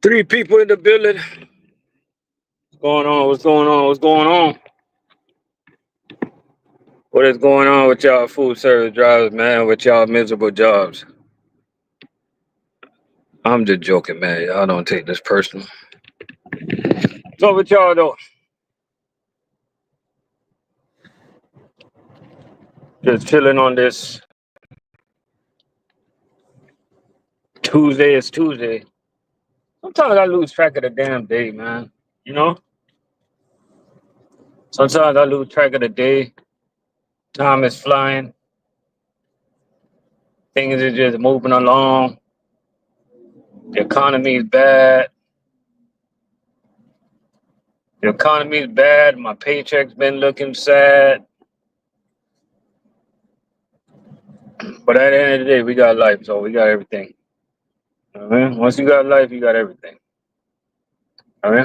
Three people in the building. What's going on? What's going on? What's going on? What is going on with y'all food service drivers, man? With y'all miserable jobs? I'm just joking, man. Y'all don't take this personal. What's up with y'all though? Just chilling on this Tuesday. It's Tuesday. Sometimes I lose track of the damn day, man. You know? Sometimes I lose track of the day. Time is flying. Things are just moving along. The economy is bad. The economy is bad. My paycheck's been looking sad. But at the end of the day, we got life, so we got everything. I mean, once you got life, you got everything. I mean,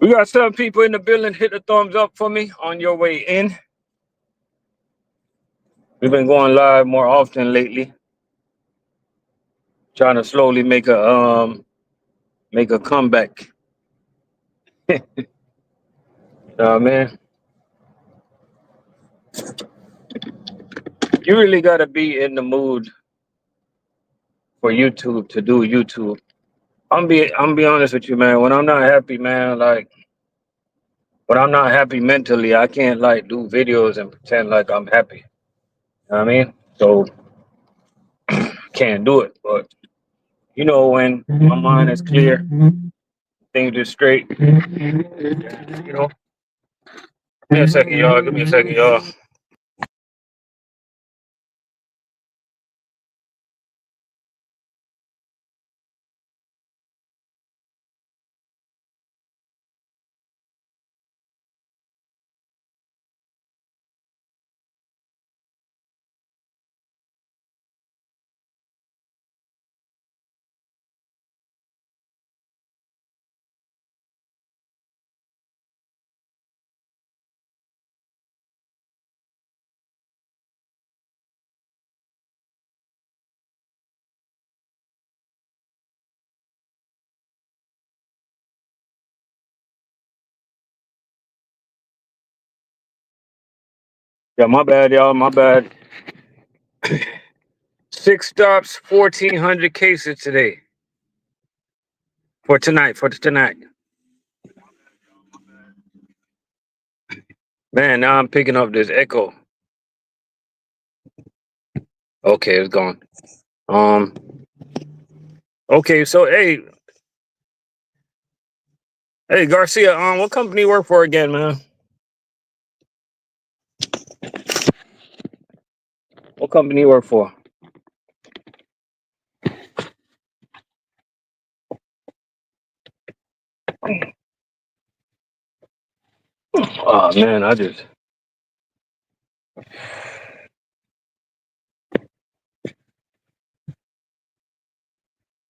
we got 7 people in the building. Hit the thumbs up for me on your way in. We've been going live more often lately. Trying to slowly make a comeback. You know what I mean? You really gotta be in the mood for YouTube to do YouTube. I'm be honest with you, man. When I'm not happy, man, like when I'm not happy mentally, I can't like do videos and pretend like I'm happy. You know what I mean? So can't do it. But you know, when my mind is clear, things are straight. You know, give me a second, y'all. Give me a second, y'all. Yeah, my bad, y'all. My bad. 6 stops, 1,400 cases today for tonight. For tonight, man. Now I'm picking up this echo. Okay, it's gone. Um. Okay, so hey, Garcia. What company you work for again, man? What company you work for? Oh man, I just.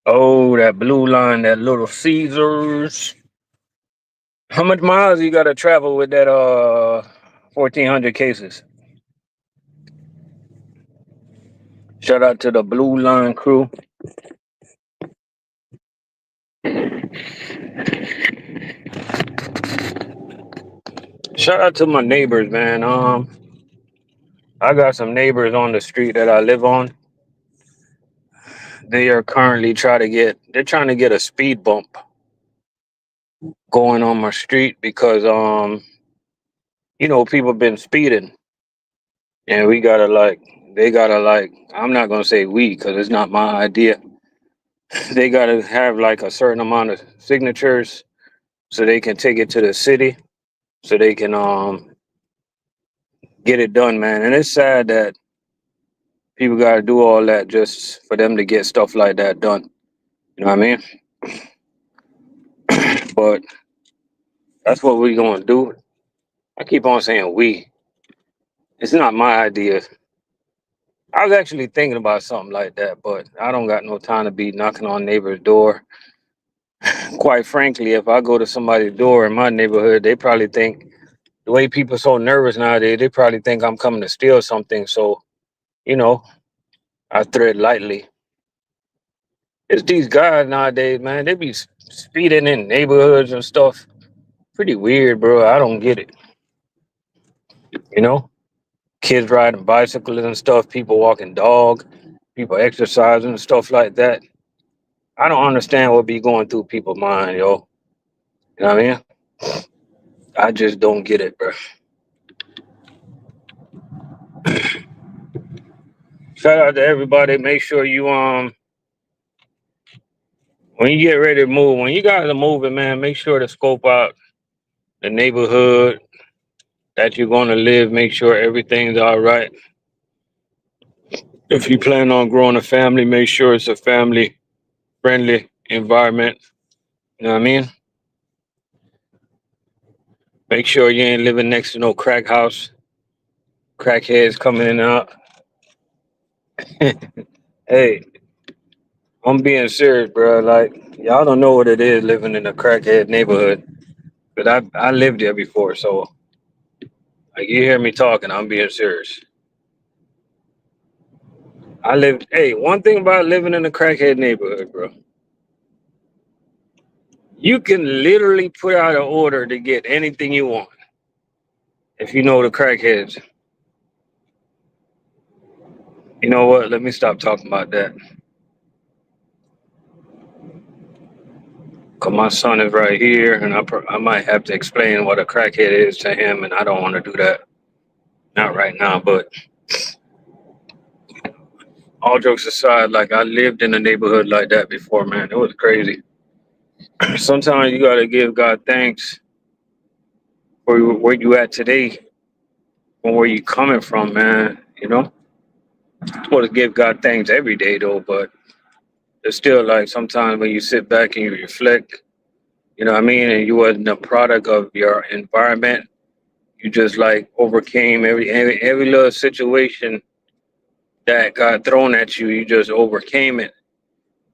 Oh, that blue line, that Little Caesars. How much miles you gotta travel with that 1,400 cases? Shout out to the Blue Line crew. Shout out to my neighbors, man. I got some neighbors on the street that I live on. They are currently they're trying to get a speed bump going on my street because people been speeding and we gotta like they gotta like I'm not gonna say we because it's not my idea. They gotta have like a certain amount of signatures so they can take it to the city so they can get it done, man. And it's sad that people gotta do all that just for them to get stuff like that done. You know what I mean? But that's what we're gonna do. I keep on saying we. It's not my idea. I was actually thinking about something like that, but I don't got no time to be knocking on neighbor's door. Quite frankly, if I go to somebody's door in my neighborhood, they probably think the way people are so nervous nowadays, they probably think I'm coming to steal something. So, you know, I tread lightly. It's these guys nowadays, man. They be speeding in neighborhoods and stuff. Pretty weird, bro. I don't get it. You know, kids riding bicycles and stuff. People walking dog. People exercising and stuff like that. I don't understand what be going through people's mind, yo. You know what I mean? I just don't get it, bro. Shout out to everybody. Make sure you when you get ready to move, when you guys are moving, man, make sure to scope out the neighborhood that you're going to live. Make sure everything's all right. If you plan on growing a family, make sure it's a family friendly environment. You know what I mean? Make sure you ain't living next to no crack house, crackheads coming in and out. Hey, I'm being serious, bro. Like, y'all don't know what it is living in a crackhead neighborhood. But I lived there before, so like you hear me talking, I'm being serious. I lived. Hey, one thing about living in a crackhead neighborhood, bro, you can literally put out an order to get anything you want if you know the crackheads. You know what? Let me stop talking about that. Cause my son is right here, and I might have to explain what a crackhead is to him, and I don't want to do that. Not right now, but all jokes aside, like I lived in a neighborhood like that before, man. It was crazy. Sometimes you gotta give God thanks for where you at today, from where you coming from, man. You know, I'm supposed to give God thanks every day though, but it's still like sometimes when you sit back and you reflect, you know what I mean, and you wasn't a product of your environment. You just like overcame every little situation that got thrown at you. You just overcame it.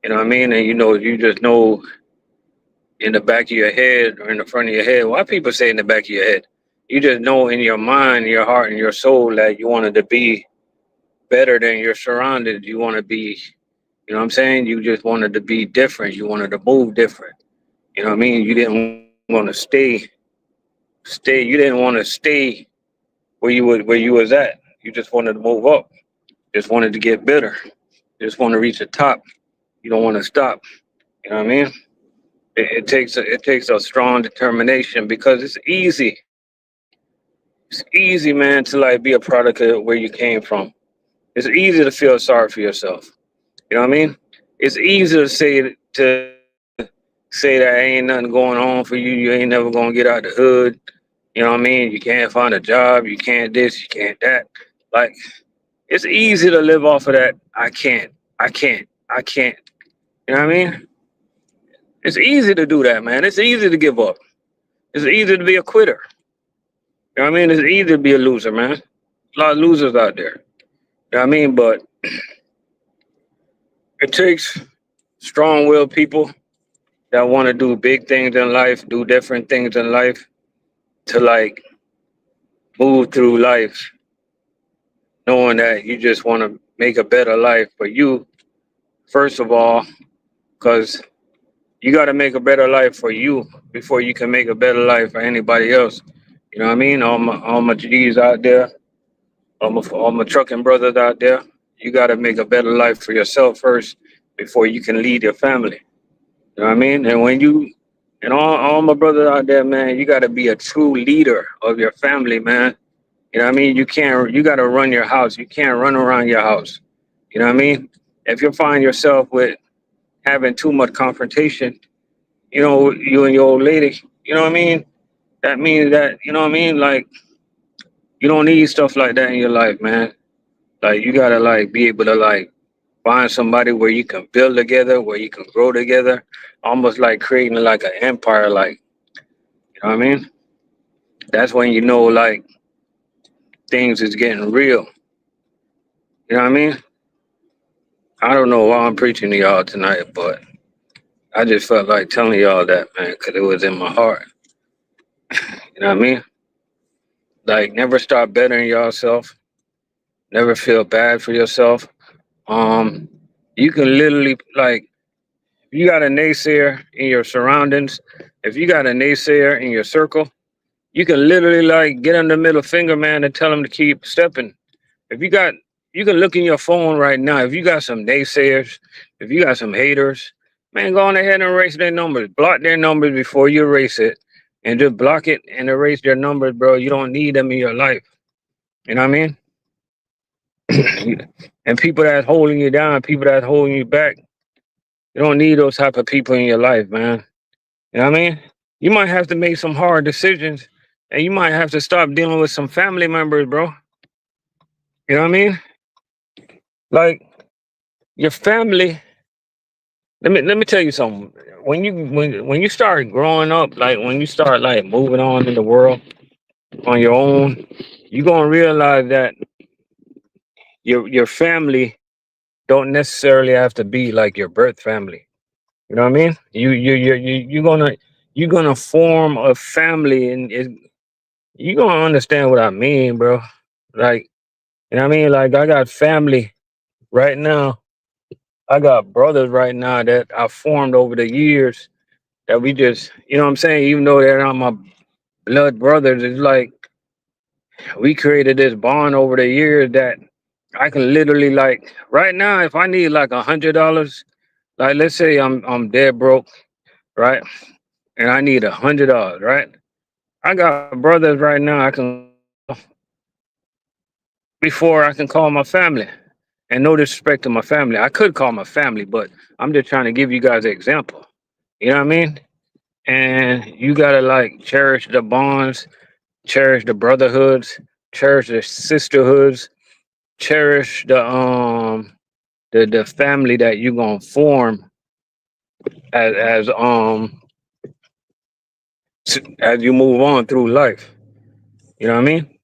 You know what I mean? And you just know in the back of your head or in the front of your head. Why people say in the back of your head? You just know in your mind, your heart, and your soul that you wanted to be better than your surroundings. You want to be, you know what I'm saying? You just wanted to be different. You wanted to move different. You know what I mean? You didn't want to stay. You didn't want to stay where you was at. You just wanted to move up. Just wanted to get better. Just want to reach the top. You don't want to stop. You know what I mean? It takes a strong determination because it's easy. It's easy, man, to like be a product of where you came from. It's easy to feel sorry for yourself. You know what I mean? It's easy to say that ain't nothing going on for you. You ain't never gonna get out the hood. You know what I mean? You can't find a job. You can't this. You can't that. Like it's easy to live off of that. I can't. I can't. I can't. You know what I mean? It's easy to do that, man. It's easy to give up. It's easy to be a quitter. You know what I mean? It's easy to be a loser, man. A lot of losers out there. You know what I mean? But it takes strong-willed people that want to do big things in life, do different things in life, to like move through life, knowing that you just want to make a better life for you, first of all, because you got to make a better life for you before you can make a better life for anybody else. You know what I mean? All my G's out there, all my trucking brothers out there, you got to make a better life for yourself first before you can lead your family. You know what I mean? And all my brothers out there, man, you got to be a true leader of your family, man. You know what I mean? You got to run your house. You can't run around your house. You know what I mean? If you find yourself with having too much confrontation, you and your old lady, you know what I mean? That means that, you know what I mean? Like, you don't need stuff like that in your life, man. Like, you got to, like, be able to, like, find somebody where you can build together, where you can grow together, almost like creating, like, an empire, like, you know what I mean? That's when you know, like, things is getting real. You know what I mean? I don't know why I'm preaching to y'all tonight, but I just felt like telling y'all that, man, because it was in my heart. You know what I mean? Like, never stop bettering yourself. Never feel bad for yourself. Um, you can literally like you got a naysayer in your surroundings, if you got a naysayer in your circle, you can literally like get them the middle finger, man, and tell them to keep stepping. If you got, you can look in your phone right now. If you got some naysayers, if you got some haters, man, go on ahead and erase their numbers. Block their numbers before you erase it, and just block it and erase their numbers, bro. You don't need them in your life. You know what I mean? And people that's holding you down, people that's holding you back, you don't need those type of people in your life, man. You know what I mean? You might have to make some hard decisions, and you might have to stop dealing with some family members, bro. You know what I mean? Like your family. Let me tell you something. When you start growing up, like when you start like moving on in the world on your own, you're gonna realize that your family don't necessarily have to be like your birth family. You know what I mean? You're gonna form a family, and you're gonna understand what I mean, bro. Like, you know what I mean? Like I got family right now. I got brothers right now that I formed over the years that we just, you know what I'm saying? Even though they're not my blood brothers, it's like we created this bond over the years that I can literally like right now if I need like $100, like let's say I'm dead broke, right? And I need $100, right? I got brothers right now I can call before I can call my family. And no disrespect to my family. I could call my family, but I'm just trying to give you guys an example. You know what I mean? And you gotta like cherish the bonds, cherish the brotherhoods, cherish the sisterhoods, cherish the family that you gonna form as you move on through life. You know what I mean?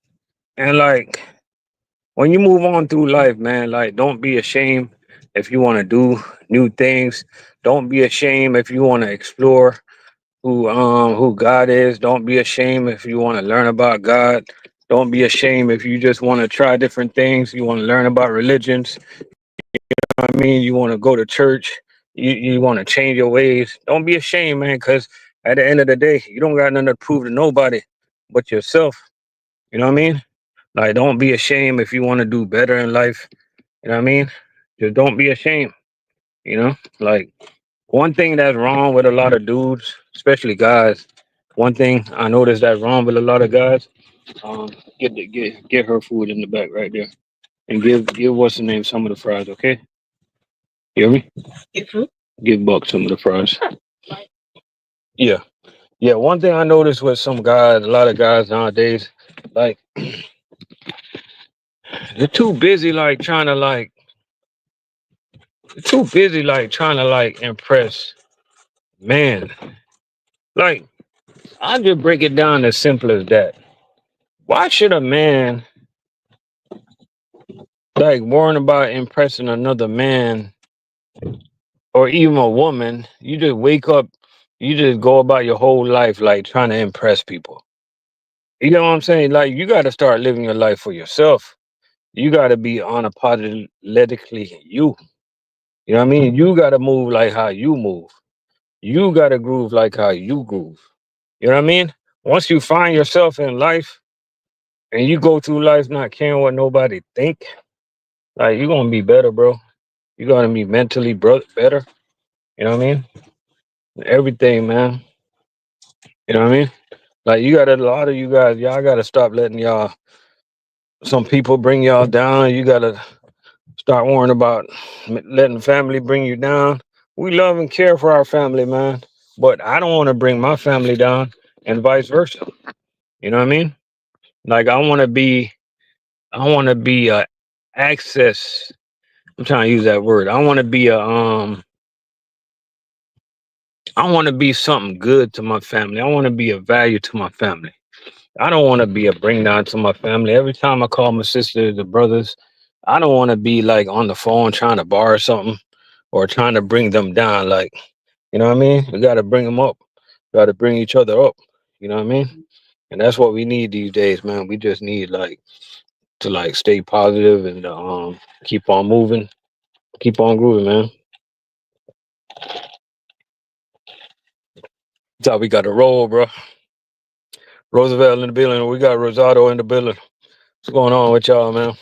And like when you move on through life, man, like don't be ashamed if you want to do new things. Don't be ashamed if you want to explore who God is. Don't be ashamed if you want to learn about God. Don't be ashamed if you just want to try different things. You want to learn about religions. I mean, you want to go to church. You want to change your ways. Don't be ashamed, man, because at the end of the day, you don't got nothing to prove to nobody but yourself. You know what I mean? Like, don't be ashamed if you want to do better in life. You know what I mean? Just don't be ashamed. You know, like one thing that's wrong with a lot of dudes, especially guys. One thing I noticed that's wrong with a lot of guys. Um, get her food in the back right there, and give what's the name some of the fries. Okay, you hear me? Give Buck some of the fries. Yeah, yeah. One thing I noticed with some guys, a lot of guys nowadays, like they're too busy, like trying to like, they're too busy, like trying to like impress man. Like I just break it down as simple as that. Why should a man like worrying about impressing another man or even a woman? You just wake up, you just go about your whole life like trying to impress people. You know what I'm saying? Like you got to start living your life for yourself. You got to be unapologetically you. You know what I mean? You got to move like how you move. You got to groove like how you groove. You know what I mean? Once you find yourself in life and you go through life not caring what nobody think, like you're gonna be better, bro. You're gonna be mentally better. You know what I mean? Everything, man. You know what I mean? Like you got a lot of you guys, y'all gotta stop letting y'all some people bring y'all down. You gotta start worrying about letting family bring you down. We love and care for our family, man. But I don't want to bring my family down and vice versa. You know what I mean? Like I want to be a access. I'm trying to use that word. I want to be something good to my family. I want to be a value to my family. I don't want to be a bring down to my family. Every time I call my sisters or brothers, I don't want to be like on the phone trying to borrow something or trying to bring them down. Like, you know what I mean? We got to bring them up. Got to bring each other up. You know what I mean? And that's what we need these days, man. We just need like to like stay positive and keep on moving, keep on grooving, man. So we got to roll, bro. Roosevelt in the building. We got Rosado in the building. What's going on with y'all, man? What's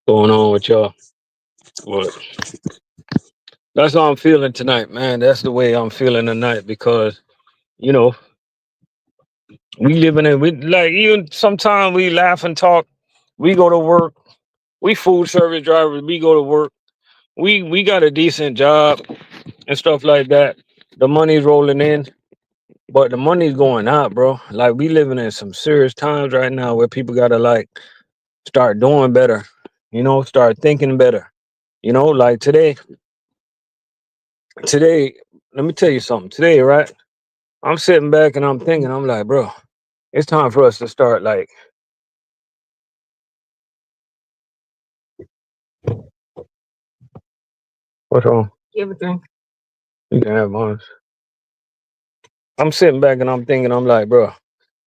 going on with y'all? What? That's how I'm feeling tonight, man. That's the way I'm feeling tonight because you know we living in we like even sometimes we laugh and talk. We go to work. We food service drivers. We go to work. We got a decent job and stuff like that. The money's rolling in, but the money's going out, bro. Like we living in some serious times right now where people gotta like start doing better. Start thinking better. Like today, let me tell you something. Today, right? I'm sitting back and I'm thinking, I'm like, bro, it's time for us to start like, what's wrong? Everything. You can have mine. I'm sitting back and I'm thinking, I'm like, bro,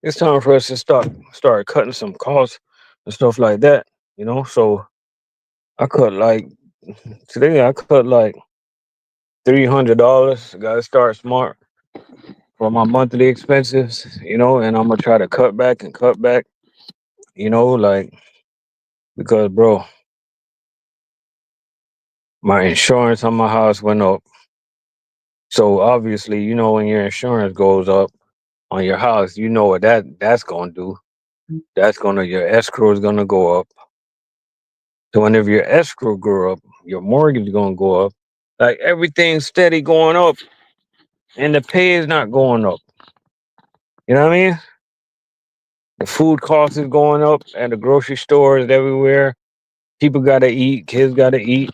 it's time for us to start cutting some costs and stuff like that. So I cut like today I cut like $300. Gotta start smart for my monthly expenses, and I'm gonna try to cut back and cut back, like because bro, my insurance on my house went up. So obviously, when your insurance goes up on your house, you know what that's gonna do. That's gonna your escrow is gonna go up. So whenever your escrow go up, your mortgage is gonna go up. Like everything's steady going up, and the pay is not going up. You know what I mean? The food cost is going up at the grocery stores everywhere. People gotta eat, kids gotta eat,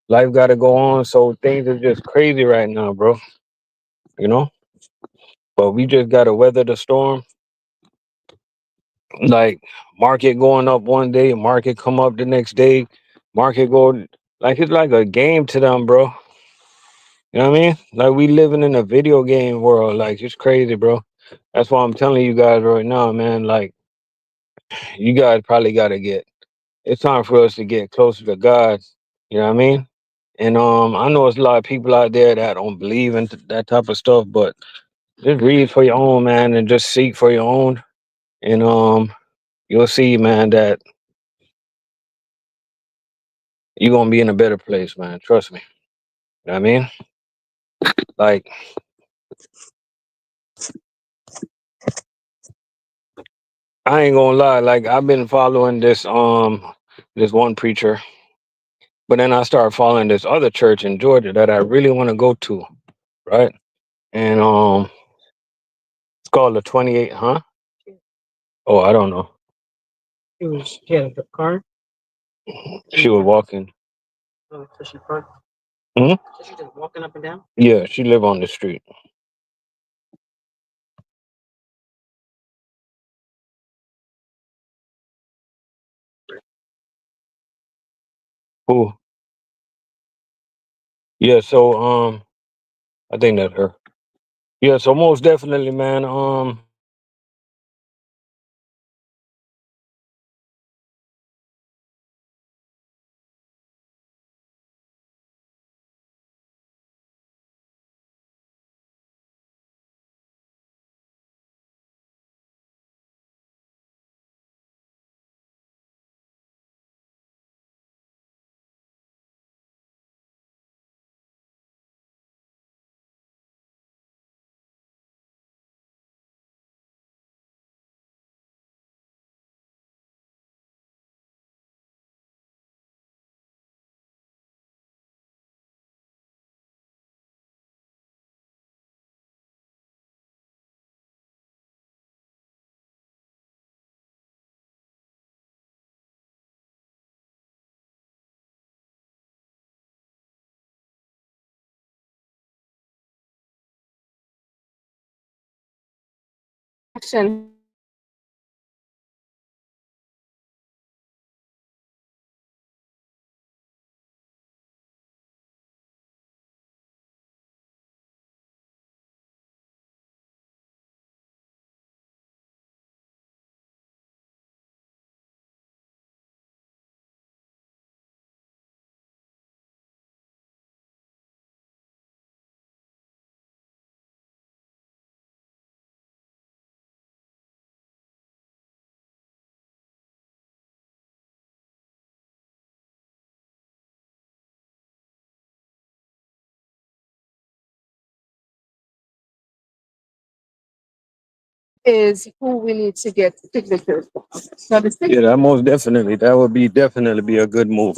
life gotta go on. So things are just crazy right now, bro. You know? But we just gotta weather the storm. Like market going up one day, market come up the next day, market go like it's like a game to them, bro. You know what I mean? Like we living in a video game world. Like it's crazy, bro. That's why I'm telling you guys right now, man. Like you guys probably gotta get. It's time for us to get closer to God. You know what I mean? And I know it's a lot of people out there that don't believe in that type of stuff, but just read for your own, man, and just seek for your own, and you'll see, man, that you're gonna be in a better place, man. Trust me. You know what I mean? Like I ain't gonna lie, like I've been following this one preacher, but then I started following this other church in Georgia that I really want to go to, right? And it's called the 28, huh? Oh, I don't know. She had a car. She was walking. Oh, so she parked. Hmm? So she just walking up and down? Yeah, she live on the street. Who? Yeah, so I think that's her. Yeah, so most definitely, man. Action. is who we need to get signatures from. So the Yeah, that most definitely. That would be definitely be a good move.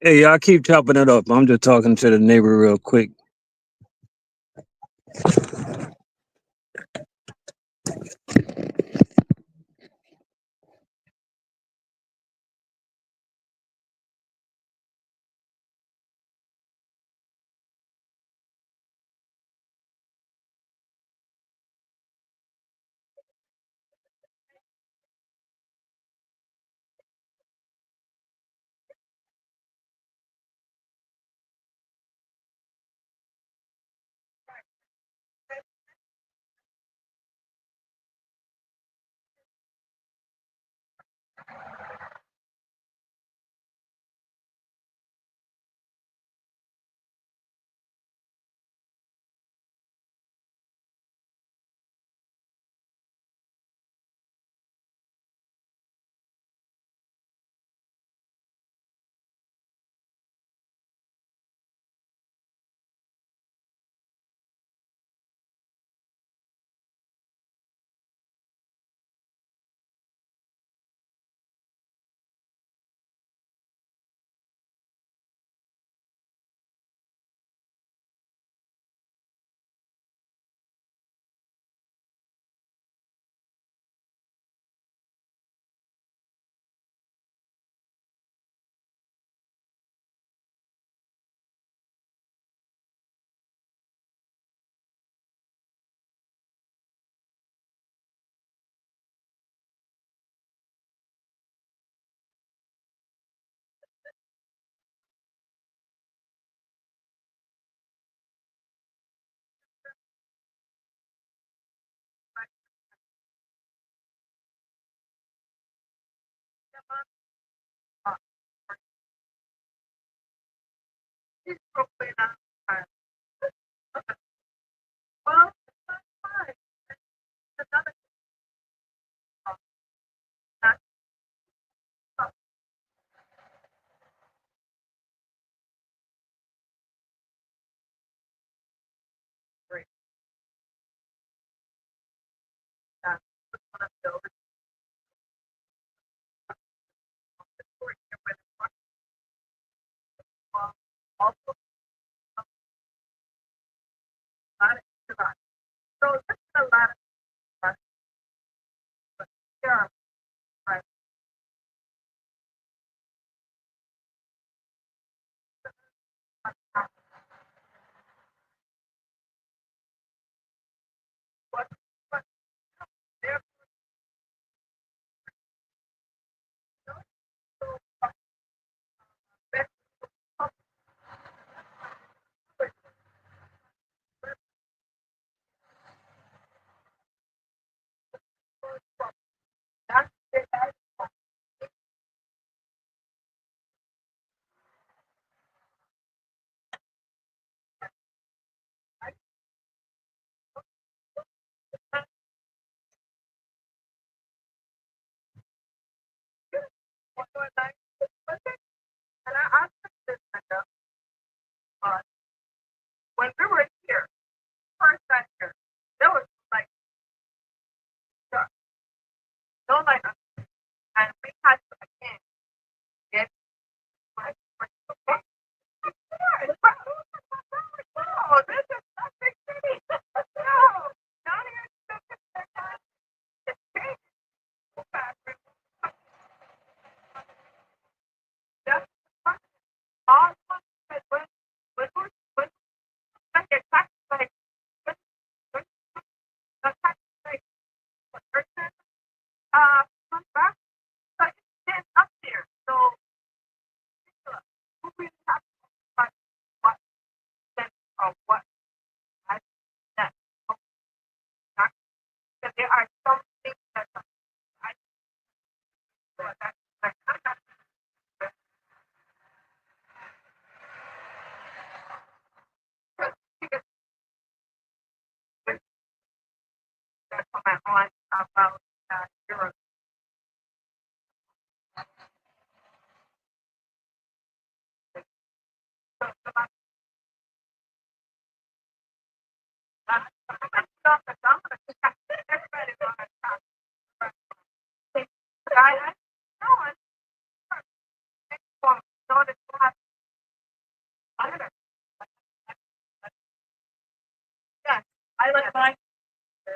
Hey, y'all keep chopping it up. I'm just talking to the neighbor real quick.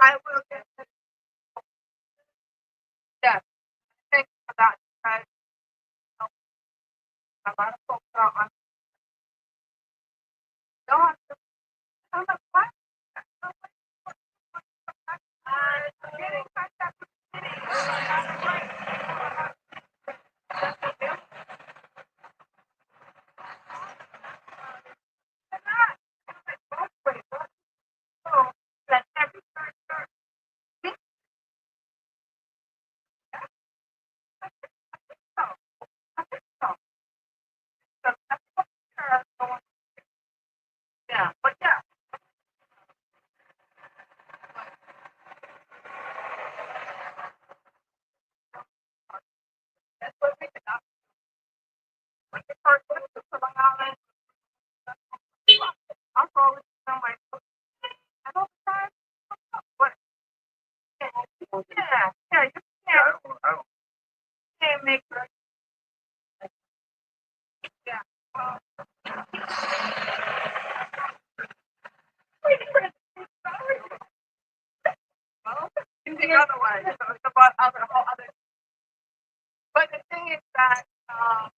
I will get it. Yes, thank you for that. Because a lot of folks are on I'm not quite getting contact with both ways. So that every person gets so. I think so. So that's what we're going. Yeah, but yeah, that's what we can do. When you first go to Long Island, I'm always on my I don't time, but yeah, you can't make her. Yeah. Well, you think otherwise. So it's about other whole other. But the thing is that uh,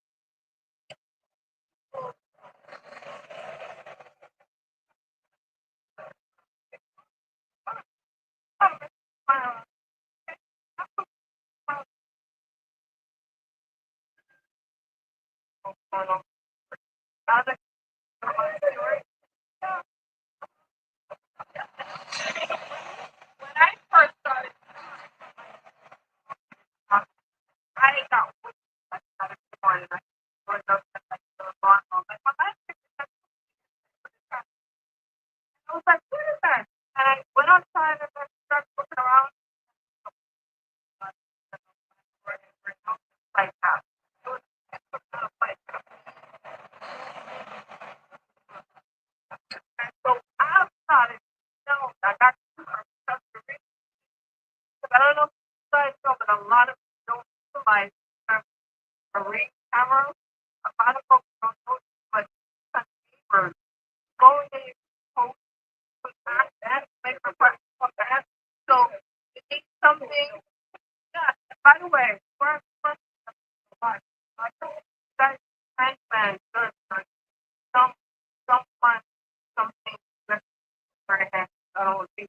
other story. When I first started, I got out of the morning. I was up at like the barn. Like, my life is I was like, what is that? And I went outside and I started looking around. Like that. It was like, and so I started, I got stuff to read. Because I don't know if you guys know, but a lot of people don't utilize a ring camera. A lot of folks don't know, but neighbors going in post with that, make a request on that. So you need something. Yeah. By the way, we're like, that thank man, good. Some, someone, something that's very happy. I don't want to be.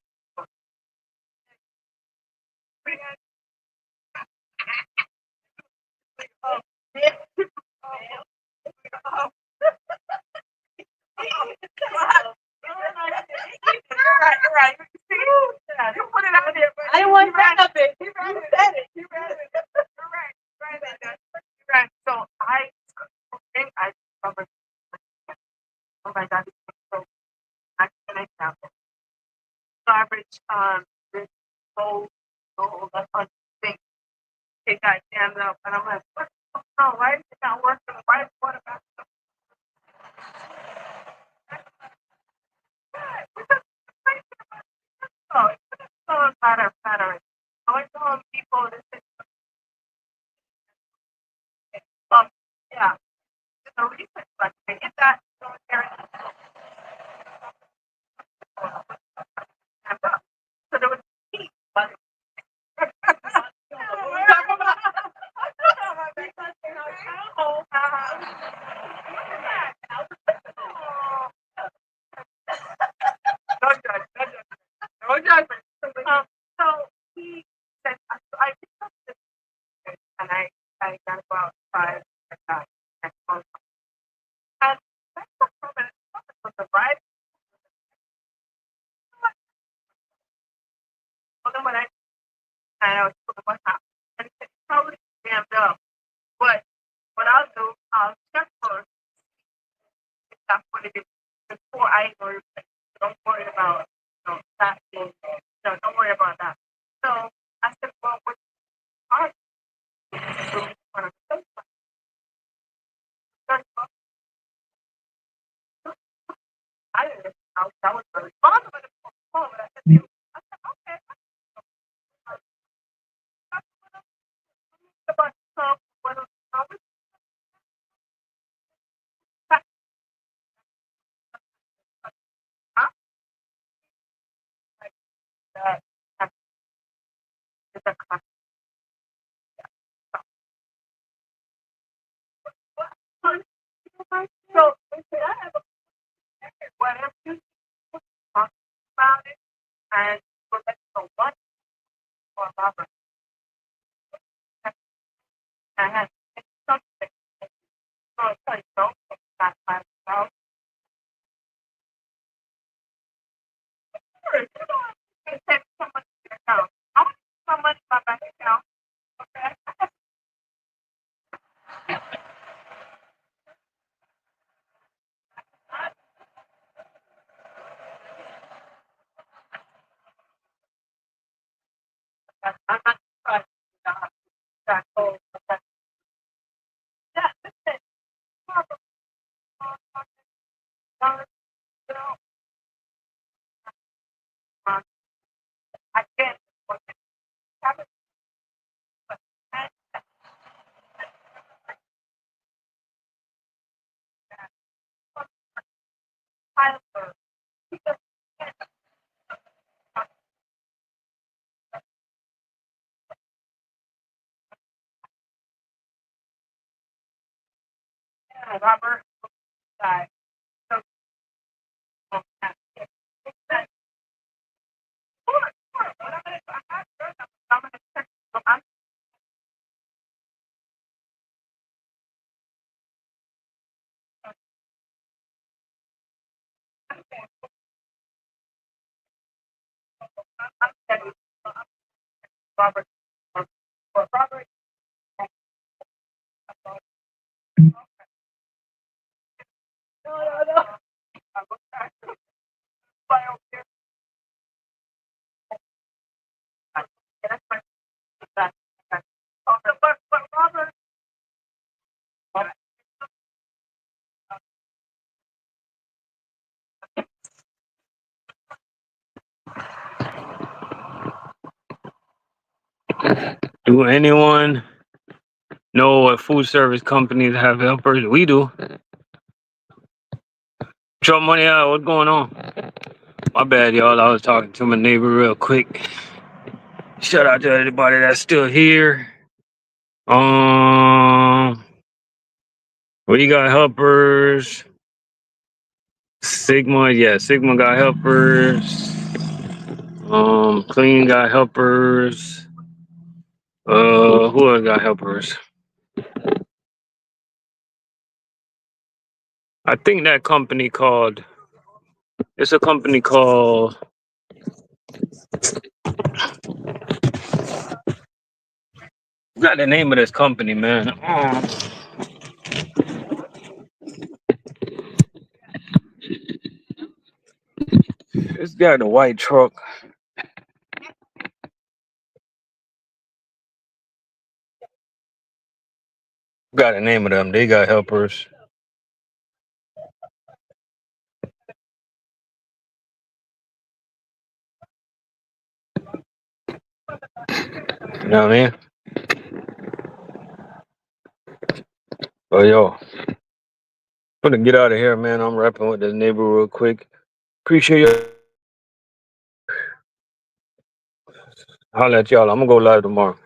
Oh, yeah. Oh, you're right. You put it out there, but I didn't want none of it. You said it. You're right. Right about that. You're right. So I think I discovered, oh my God, so I can example. Garbage, this whole, that's on thing. It got jammed up, and I'm like, what? No, why is it not working? Why? What about that? Oh, it's so matter. I was telling people this is um, yeah, the reason, like, they get that military camera. So there was heat, but talk about no judge, no judge, no judgment. So he said, I picked up this and I got about five next month. And that's not so bad. But the ride, well, then when I was talking about how, and it's probably jammed up. But what I'll do, I'll check first if that's what it is before I go. Don't worry about that being there. No, don't worry about that. So I said, well, what are you doing for the first one? I didn't know that was very responsible for the phone, but I said, I said, okay, but so what was that? It's a con- So, I have a whatever you talk about it, and we're going to go one or Robert. I had something. So I tell you, don't take that time out. Sure, you don't have to take so much to your account. I want so much in my bank account. Okay. I'm not surprised you don't have that whole yeah, listen, you know, I can't have it, and Tyler, because Robert died. So, sure, what I'm gonna do, I'm gonna check. I'm steady. Robert, Robert, no. I look back to the file here. That's my that. But Robert, Do anyone know what food service companies have helpers? We do. Drop money out. What's going on? My bad, y'all. I was talking to my neighbor real quick. Shout out to everybody that's still here. Um, we got helpers. Sigma, yeah, Sigma got helpers. Clean got helpers. Who else got helpers? I think that company called. It's a company called. Got the name of this company, man. It's got the white truck. Got the name of them. They got helpers. You know what I mean? But yo, I'm gonna get out of here, man. I'm rapping with this neighbor real quick. Appreciate you. Holla at y'all. I'm gonna go live tomorrow.